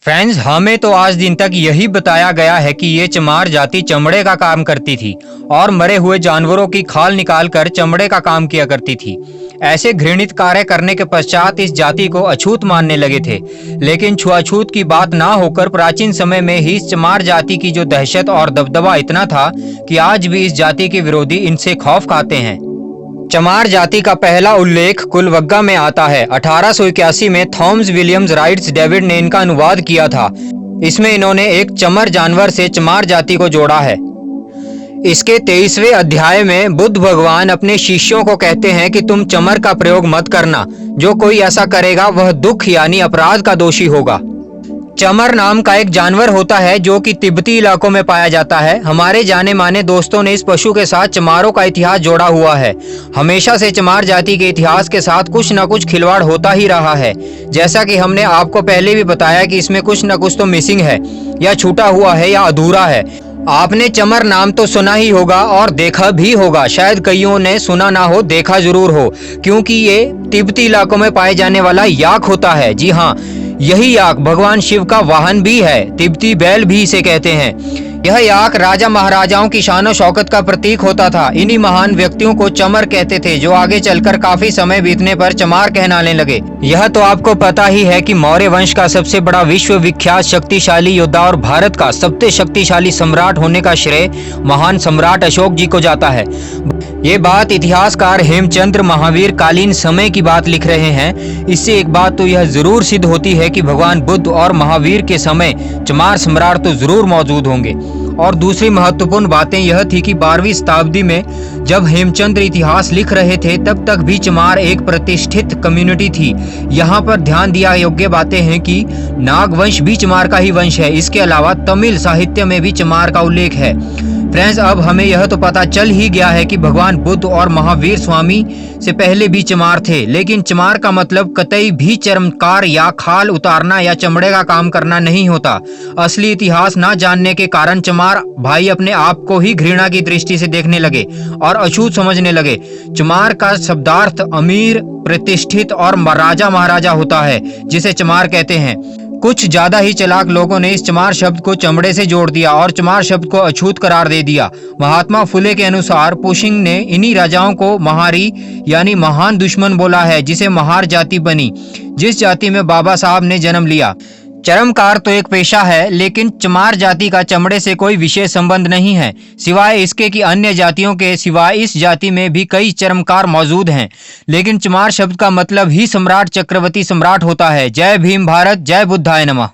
Friends, हमें तो आज दिन तक यही बताया गया है कि ये चमार जाति चमड़े का काम करती थी और मरे हुए जानवरों की खाल निकालकर चमड़े का काम किया करती थी। ऐसे घृणित कार्य करने के पश्चात इस जाति को अछूत मानने लगे थे। लेकिन छुआछूत की बात ना होकर प्राचीन समय में ही इस चमार जाति की जो दहशत और दबदबा इतना था कि आज भी इस जाति के विरोधी इनसे खौफ खाते हैं। चमार जाति का पहला उल्लेख कुलवग्गा में आता है। 1881 में थॉमस विलियम्स राइट्स डेविड ने इनका अनुवाद किया था। इसमें इन्होंने एक चमर जानवर से चमार जाति को जोड़ा है। इसके 23वें अध्याय में बुद्ध भगवान अपने शिष्यों को कहते हैं कि तुम चमर का प्रयोग मत करना, जो कोई ऐसा करेगा वह दुख यानी अपराध का दोषी होगा। चमर नाम का एक जानवर होता है जो कि तिब्बती इलाकों में पाया जाता है। हमारे जाने माने दोस्तों ने इस पशु के साथ चमारों का इतिहास जोड़ा हुआ है। हमेशा से चमार जाति के इतिहास के साथ कुछ न कुछ खिलवाड़ होता ही रहा है। जैसा कि हमने आपको पहले भी बताया कि इसमें कुछ न कुछ तो मिसिंग है, या छूटा हुआ है, या अधूरा है। आपने चमर नाम तो सुना ही होगा और देखा भी होगा। शायद कईयों ने सुना ना हो, देखा जरूर हो, क्योंकि ये तिब्बती इलाकों में पाए जाने वाला याक होता है। जी हाँ, यही याक भगवान शिव का वाहन भी है। तिब्बती बैल भी इसे कहते हैं। यह याक राजा महाराजाओं की शान शौकत का प्रतीक होता था। इन्हीं महान व्यक्तियों को चमर कहते थे, जो आगे चलकर काफी समय बीतने पर चमार कहलाने लगे। यह तो आपको पता ही है कि मौर्य वंश का सबसे बड़ा विश्व विख्यात शक्तिशाली योद्धा और भारत का सबसे शक्तिशाली सम्राट होने का श्रेय महान सम्राट अशोक जी को जाता है। ये बात इतिहासकार हेमचंद्र महावीर कालीन समय की बात लिख रहे हैं। इससे एक बात तो यह जरूर सिद्ध होती है कि भगवान बुद्ध और महावीर के समय चमार सम्राट तो जरूर मौजूद होंगे। और दूसरी महत्वपूर्ण बातें यह थी कि 12वीं शताब्दी में जब हेमचंद्र इतिहास लिख रहे थे तब तक भी चमार एक प्रतिष्ठित कम्युनिटी थी। यहाँ पर ध्यान दिया योग्य बातें हैं कि नागवंश भी चमार का ही वंश है। इसके अलावा तमिल साहित्य में भी चमार का उल्लेख है। फ्रेंड्स, अब हमें यह तो पता चल ही गया है कि भगवान बुद्ध और महावीर स्वामी से पहले भी चमार थे। लेकिन चमार का मतलब कतई भी चर्मकार या खाल उतारना या चमड़े का काम करना नहीं होता। असली इतिहास ना जानने के कारण चमार भाई अपने आप को ही घृणा की दृष्टि से देखने लगे और अछूत समझने लगे। चमार का शब्दार्थ अमीर, प्रतिष्ठित और राजा महाराजा होता है, जिसे चमार कहते हैं। कुछ ज्यादा ही चालाक लोगों ने इस चमार शब्द को चमड़े से जोड़ दिया और चमार शब्द को अछूत करार दे दिया। महात्मा फुले के अनुसार पुशिंग ने इन्हीं राजाओं को महारी यानी महान दुश्मन बोला है, जिसे महार जाति बनी, जिस जाति में बाबा साहब ने जन्म लिया। चर्मकार तो एक पेशा है, लेकिन चमार जाति का चमड़े से कोई विशेष संबंध नहीं है, सिवाय इसके कि अन्य जातियों के सिवाय इस जाति में भी कई चर्मकार मौजूद हैं। लेकिन चमार शब्द का मतलब ही सम्राट, चक्रवर्ती सम्राट होता है। जय भीम भारत, जय बुद्धाय नमः।